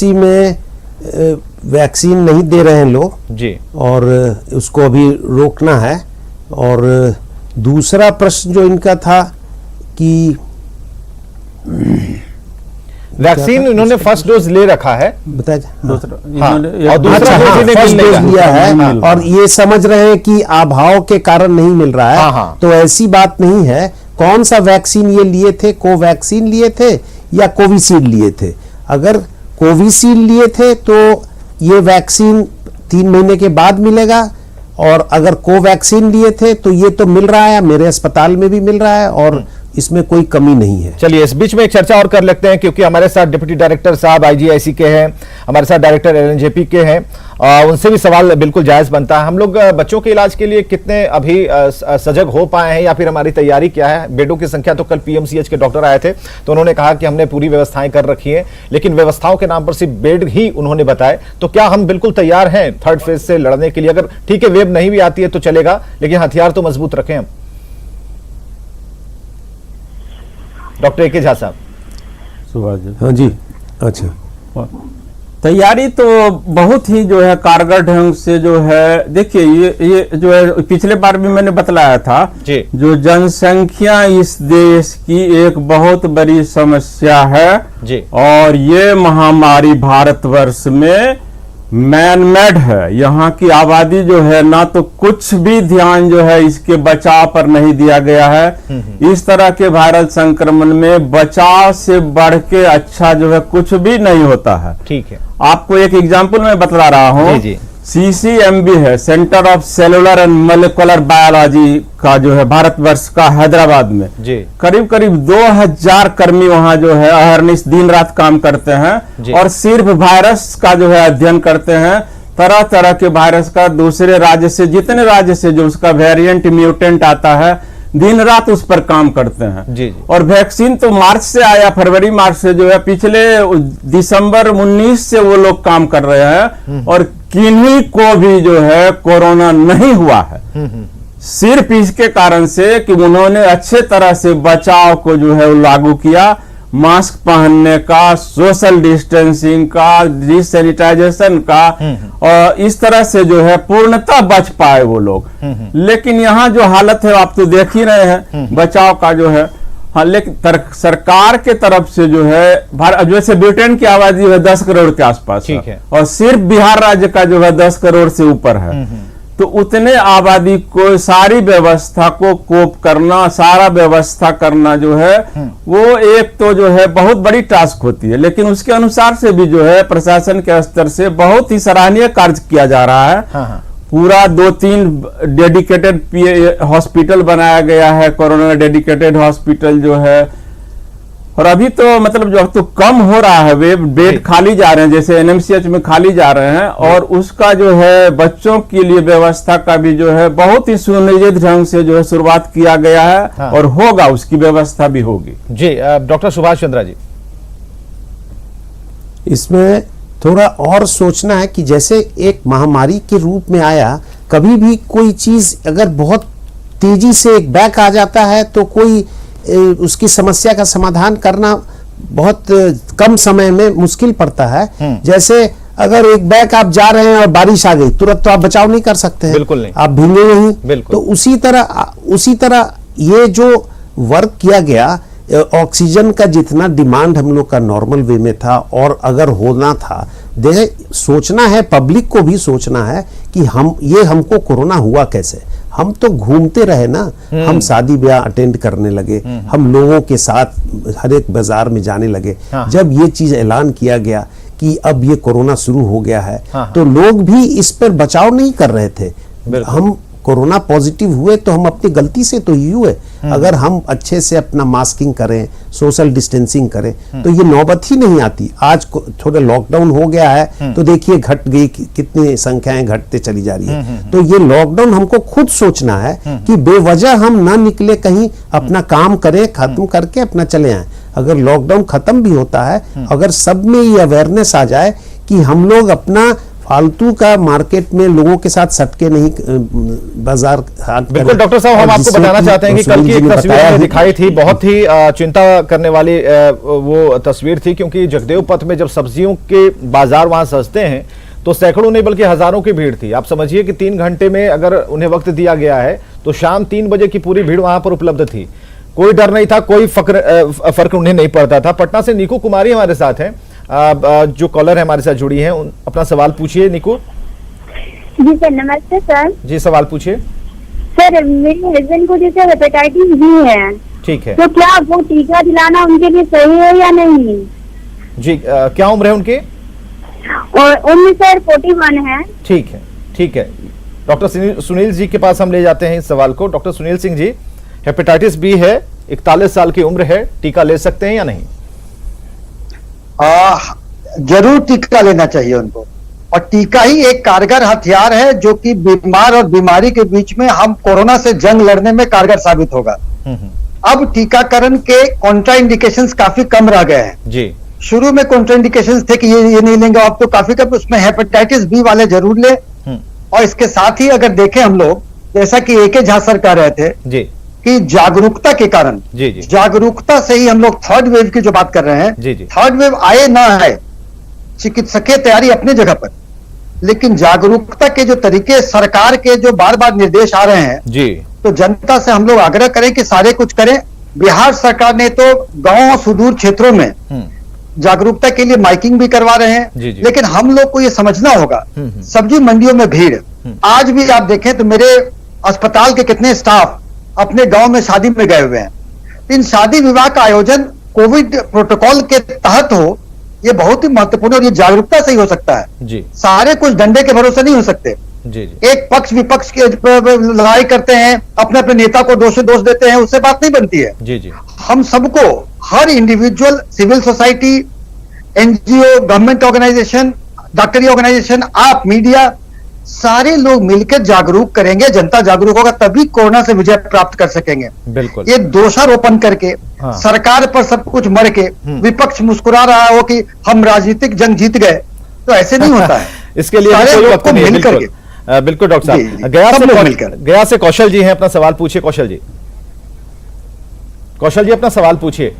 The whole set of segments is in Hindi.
इमरजेंसी में वैक्सीन नहीं दे रहे हैं लोग जी, और उसको अभी रोकना है। और दूसरा प्रश्न जो इनका था कि वैक्सीन इन्होंने फर्स्ट डोज ले रखा है, बताया और दूसरा फर्स्ट डोज लिया है और ये समझ रहे हैं कि अभाव के कारण नहीं मिल रहा है। तो ऐसी बात नहीं है। कौन सा वैक्सीन ये लिए थे? कोवैक्सीन लिए थे या कोविशील्ड लिए थे? अगर कोविशील्ड लिए थे तो ये वैक्सीन 3 महीने के बाद मिलेगा, और अगर कोवैक्सीन लिए थे तो ये तो मिल रहा है, मेरे अस्पताल में भी मिल रहा है और इसमें कोई कमी नहीं है। चलिए इस बीच में एक चर्चा और कर लेते हैं, क्योंकि हमारे साथ डिप्टी डायरेक्टर साहब IGIC के हैं, हमारे साथ डायरेक्टर LNJP के हैं, उनसे भी सवाल बिल्कुल जायज बनता है। हम लोग बच्चों के इलाज के लिए कितने अभी सजग हो पाए हैं, या फिर हमारी तैयारी क्या है? बेडों की संख्या तो कल PMCH के डॉक्टर आए थे तो उन्होंने कहा कि हमने पूरी व्यवस्थाएं कर रखी है, लेकिन व्यवस्थाओं के नाम पर सिर्फ बेड ही उन्होंने बताए। तो क्या हम बिल्कुल तैयार हैं थर्ड फेज से लड़ने के लिए? अगर ठीक है वेब नहीं भी आती है तो चलेगा, लेकिन हथियार तो मजबूत रखें हम। डॉक्टर AK झा साहब। सुभाष जी। हाँ जी, अच्छा। तैयारी तो बहुत ही जो है कारगर ढंग से जो है, देखिए ये जो है पिछले बार भी मैंने बतलाया था जी, जो जनसंख्या इस देश की एक बहुत बड़ी समस्या है जी, और ये महामारी भारतवर्ष में मैन मेड है। यहाँ की आबादी जो है ना तो कुछ भी ध्यान जो है इसके बचाव पर नहीं दिया गया है। इस तरह के वायरल संक्रमण में बचाव से बढ़ के अच्छा जो है कुछ भी नहीं होता है। ठीक है, आपको एक एग्जांपल मैं बतला रहा हूँ। CCMB है, centre of cellular and molecular biology का जो है भारतवर्ष का हैदराबाद में जी, करीब करीब 2000 कर्मी वहां जो है अहरनिश दिन रात काम करते हैं और सिर्फ वायरस का जो है अध्ययन करते हैं। तरह तरह के वायरस का दूसरे राज्य से, जितने राज्य से जो उसका वेरिएंट म्यूटेंट आता है, दिन रात उस पर काम करते हैं। जी, जी। और वैक्सीन तो मार्च से आया, फरवरी मार्च से जो है, पिछले दिसंबर 19 से वो लोग काम कर रहे हैं और किन्हीं को भी जो है कोरोना नहीं हुआ है। सिर्फ इसके कारण से कि उन्होंने अच्छे तरह से बचाव को जो है लागू किया, मास्क पहनने का, सोशल डिस्टेंसिंग का, डिसैनिटाइजेशन का, और इस तरह से जो है पूर्णतः बच पाए वो लोग। लेकिन यहाँ जो हालत है आप तो देख ही रहे हैं बचाव का जो है। हाँ, लेकिन सरकार के तरफ से जो है जैसे ब्रिटेन की आबादी है 10 करोड़ के आसपास है और सिर्फ बिहार राज्य का जो है 10 करोड़ से ऊपर है। तो उतने आबादी को सारी व्यवस्था को कोप करना, सारा व्यवस्था करना जो है वो एक तो जो है बहुत बड़ी टास्क होती है। लेकिन उसके अनुसार से भी जो है प्रशासन के स्तर से बहुत ही सराहनीय कार्य किया जा रहा है। पूरा 2-3 डेडिकेटेड हॉस्पिटल बनाया गया है, कोरोना डेडिकेटेड हॉस्पिटल जो है। और अभी तो मतलब जो अब तो कम हो रहा है, वे बेड खाली जा रहे हैं, जैसे NMCH में खाली जा रहे हैं, और उसका जो है बच्चों के लिए व्यवस्था का भी जो है बहुत ही सुनियोजित ढंग से जो है शुरुआत किया गया है और होगा, उसकी व्यवस्था भी होगी। जी, डॉक्टर सुभाष चंद्रा जी। इसमें थोड़ा और सोचना है कि जैसे एक महामारी के रूप में आया, कभी भी कोई चीज अगर बहुत तेजी से एक बैक आ जाता है तो कोई उसकी समस्या का समाधान करना बहुत कम समय में मुश्किल पड़ता है। जैसे अगर एक बैक आप जा रहे हैं और बारिश आ गई, तुरंत तो आप बचाव नहीं कर सकते हैं, बिल्कुल नहीं, आप भीगे नहीं। तो उसी तरह ये जो वर्क किया गया, ऑक्सीजन का जितना डिमांड हम लोग का नॉर्मल वे में था, और अगर होना था, देखे सोचना है, पब्लिक को भी सोचना है कि हमको कोरोना हुआ कैसे। हम तो घूमते रहे ना, हम शादी ब्याह अटेंड करने लगे, हम लोगों के साथ हर एक बाजार में जाने लगे। जब ये चीज ऐलान किया गया कि अब ये कोरोना शुरू हो गया है, तो लोग भी इस पर बचाव नहीं कर रहे थे। हम कोरोना पॉजिटिव हुए तो हम अपनी गलती से तो ही हुए। अगर हम अच्छे से अपना मास्किंग करें, सोशल डिस्टेंसिंग करें, तो ये नौबत ही नहीं आती। आज थोड़ा लॉकडाउन हो गया है तो देखिए घट गई, कितनी संख्याएं घटते चली जा रही है। तो ये लॉकडाउन हमको खुद सोचना है कि बेवजह हम ना निकले कहीं, अपना काम करें, खत्म करके अपना चले आए। अगर लॉकडाउन खत्म भी होता है, अगर सब में ये अवेयरनेस आ जाए कि हम लोग अपना फालतू का मार्केट में लोगों के साथ सटके नहीं बाजार हाथ बिल्कुल डॉक्टर साहब, हम आपको बताना चाहते हैं कि कल की एक तस्वीर हमें दिखाई थी, बहुत ही चिंता करने वाली वो तस्वीर थी, क्योंकि जगदेव पथ में जब सब्जियों के बाजार वहां सजते हैं तो सैकड़ों नहीं बल्कि हजारों की भीड़ थी। आप समझिए कि 3 घंटे में अगर उन्हें वक्त दिया गया है तो शाम 3 बजे की पूरी भीड़ वहां पर उपलब्ध थी। कोई डर नहीं था, कोई फर्क उन्हें नहीं पड़ता था। पटना से नीकू कुमारी हमारे साथ हैं, जो कॉलर है हमारे साथ जुड़ी है, अपना सवाल पूछिए नीकू। जी सर, नमस्ते सर। जी सवाल पूछिए। सर, मेरे हस्बैंड को जैसे हेपेटाइटिस बी है, ठीक है, तो क्या वो टीका दिलाना उनके लिए सही है या नहीं? जी क्या उम्र है उनकी? और उम्र सर 41 है। ठीक है, ठीक है। डॉक्टर सुनील जी के पास हम ले जाते हैं इस सवाल को। Doctor Sunil Singh ji, hepatitis B है, 41 साल की उम्र है, टीका ले सकते हैं या नहीं? जरूर टीका लेना चाहिए उनको, और टीका ही एक कारगर हथियार है जो कि बीमार और बीमारी के बीच में हम कोरोना से जंग लड़ने में कारगर साबित होगा। अब टीकाकरण के कॉन्ट्राइंडिकेशंस काफी कम रह गए हैं। जी, शुरू में कॉन्ट्राइंडिकेशंस थे कि ये नहीं लेंगे, अब तो काफी कम। उसमें हेपेटाइटिस बी वाले जरूर ले, और इसके साथ ही अगर देखें हम लोग, जैसा कि ए के झा सर कह रहे थे जी, कि जागरूकता के कारण, जी जी, जागरूकता से ही हम लोग थर्ड वेव की जो बात कर रहे हैं, जी जी, थर्ड वेव आए ना आए, चिकित्सकीय तैयारी अपनी जगह पर, लेकिन जागरूकता के जो तरीके, सरकार के जो बार बार निर्देश आ रहे हैं जी, तो जनता से हम लोग आग्रह करें कि सारे कुछ करें। बिहार सरकार ने तो गांव सुदूर क्षेत्रों में जागरूकता के लिए माइकिंग भी करवा रहे हैं, जी, जी। लेकिन हम लोग को ये समझना होगा, सब्जी मंडियों में भीड़, आज भी आप देखें तो मेरे अस्पताल के कितने स्टाफ अपने गांव में शादी में गए हुए हैं। इन शादी विवाह का आयोजन कोविड प्रोटोकॉल के तहत हो, ये बहुत ही महत्वपूर्ण, और ये जागरूकता से ही हो सकता है। जी सारे कुछ डंडे के भरोसे नहीं हो सकते। जी, जी एक पक्ष विपक्ष के लड़ाई करते हैं, अपने अपने नेता को दोष देते हैं, उससे बात नहीं बनती है। जी जी, हम सबको, हर individual, civil society, NGO, government organisation, डॉक्टरी ऑर्गेनाइजेशन, आप मीडिया, सारे लोग मिलकर जागरूक करेंगे, जनता जागरूक होगा तभी कोरोना से विजय प्राप्त कर सकेंगे। बिल्कुल। ये दोषारोपण करके सरकार पर सब कुछ मर के विपक्ष मुस्कुरा रहा हो कि हम राजनीतिक जंग जीत गए, तो ऐसे नहीं होता है। इसके लिए सारे कोई लोग वक्त को नहीं है, मिलकर बिल्कुल। बिल्कुल डॉक्टर जी, साहब, जी, सब लोग मिलकर। गया से कौशल जी हैं, अपना सवाल पूछिए। कौशल जी, कौशल जी अपना सवाल पूछिए।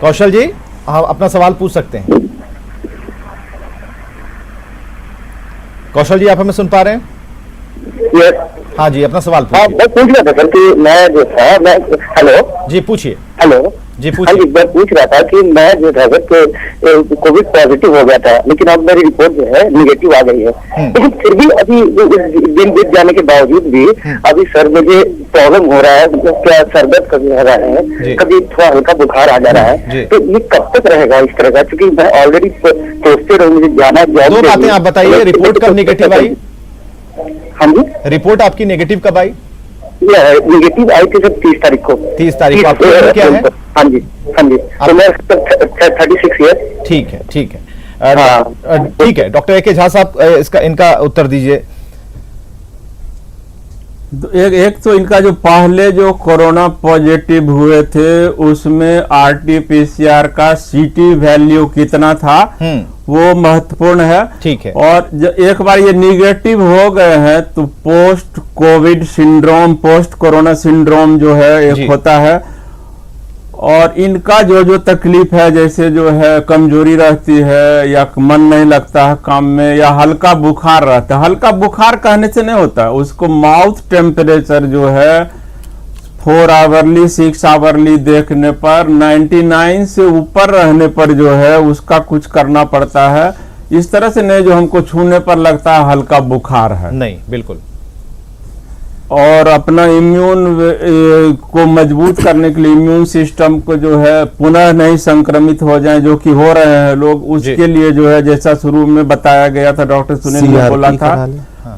कौशल जी, हाँ अपना सवाल पूछ सकते हैं। कौशल जी, आप हमें सुन पा रहे हैं? हाँ जी, अपना सवाल हाँ, पूछिए। मैं पूछ रहा था सर कि मैं जो था, मैं हेलो जी पूछिए। हेलो जी हाँ पूछिए। जी, मैं पूछ रहा था कि मैं जो था सर कि कोविड पॉजिटिव हो गया था, लेकिन अब मेरी रिपोर्ट जो है निगेटिव आ गई है, लेकिन फिर भी अभी दिन बीत जाने के बावजूद भी अभी सर मुझे प्रॉब्लम हो रहा है। मतलब क्या सर दर्द कभी हो रहा है, कभी थोड़ा हल्का बुखार आ जा रहा है, तो ये कब तक रहेगा इस तरह का? क्योंकि मैं ऑलरेडी पोस्टेड हूँ, मुझे जाना जॉब। दो बातें आप बताइए, रिपोर्ट कब निगेटिव आई? हाँ जी, रिपोर्ट आपकी नेगेटिव कब आई? निगेटिव आई थी सर 30 तारीख को। 30 तारीख को। आपकी उम्र क्या है? हाँ जी, हाँ जी, तो मैं 36 ईयर। ठीक है, ठीक है, हाँ। ठीक है। Doctor A K. झा साहब, इनका उत्तर दीजिए। एक तो इनका जो पहले जो कोरोना पॉजिटिव हुए थे उसमें आरटीपीसीआर का सीटी वैल्यू कितना था वो महत्वपूर्ण है। ठीक है। और एक बार ये निगेटिव हो गए हैं तो post Covid syndrome, post corona syndrome जो है एक होता है, और इनका जो जो तकलीफ है, जैसे जो है कमजोरी रहती है, या मन नहीं लगता है काम में, या हल्का बुखार रहता है। हल्का बुखार कहने से नहीं होता, उसको माउथ टेम्परेचर जो है 4 आवरली 6 आवरली देखने पर 99 से ऊपर रहने पर जो है उसका कुछ करना पड़ता है। इस तरह से नहीं जो हमको छूने पर लगता है हल्का बुखार है, नहीं, बिल्कुल। और अपना इम्यून को मजबूत करने के लिए, इम्यून सिस्टम को जो है पुनः नहीं संक्रमित हो जाए, जो कि हो रहे हैं लोग, उसके लिए जो है जैसा शुरू में बताया गया था, डॉक्टर सुनील ने बोला था,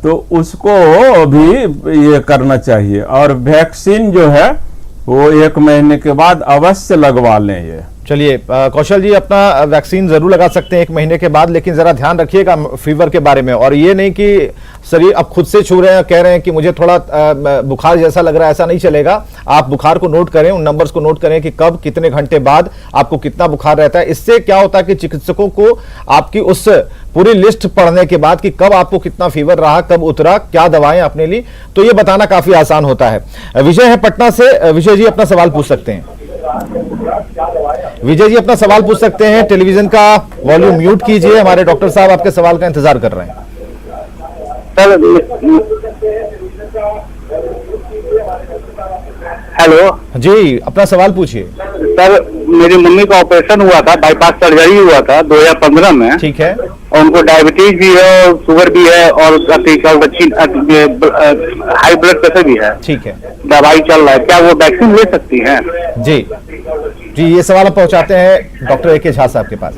तो उसको भी ये करना चाहिए। और वैक्सीन जो है वो 1 महीने के बाद अवश्य लगवा लें। ये चलिए कौशल जी, अपना वैक्सीन जरूर लगा सकते हैं 1 महीने के बाद, लेकिन जरा ध्यान रखिएगा फीवर के बारे में, और ये नहीं कि शरीर अब खुद से छू रहे हैं, कह रहे हैं कि मुझे थोड़ा बुखार जैसा लग रहा है, ऐसा नहीं चलेगा। आप बुखार को नोट करें, उन नंबर्स को नोट करें कि कब कितने घंटे बाद आपको कितना बुखार रहता है। इससे क्या होता है कि चिकित्सकों को आपकी उस पूरी लिस्ट पढ़ने के बाद कि कब आपको कितना फीवर रहा, कब उतरा, क्या दवाएं आपने ली, तो ये बताना काफी आसान होता है। विजय है पटना से। विजय जी अपना सवाल पूछ सकते हैं। विजय जी अपना सवाल पूछ सकते हैं। टेलीविजन का वॉल्यूम म्यूट कीजिए, हमारे डॉक्टर साहब आपके सवाल का इंतजार कर रहे हैं। सर हेलो जी अपना सवाल पूछिए। सर, मेरी मम्मी का ऑपरेशन हुआ था, बाईपास सर्जरी हुआ था 2015 में। ठीक है। और उनको डायबिटीज भी है और शुगर भी है और हाई ब्लड प्रेशर भी है। ठीक है। दवाई चल रहा है, क्या वो वैक्सीन ले सकती हैं? जी ये सवाल आप पहुंचाते हैं डॉक्टर ए के झा साहब के पास।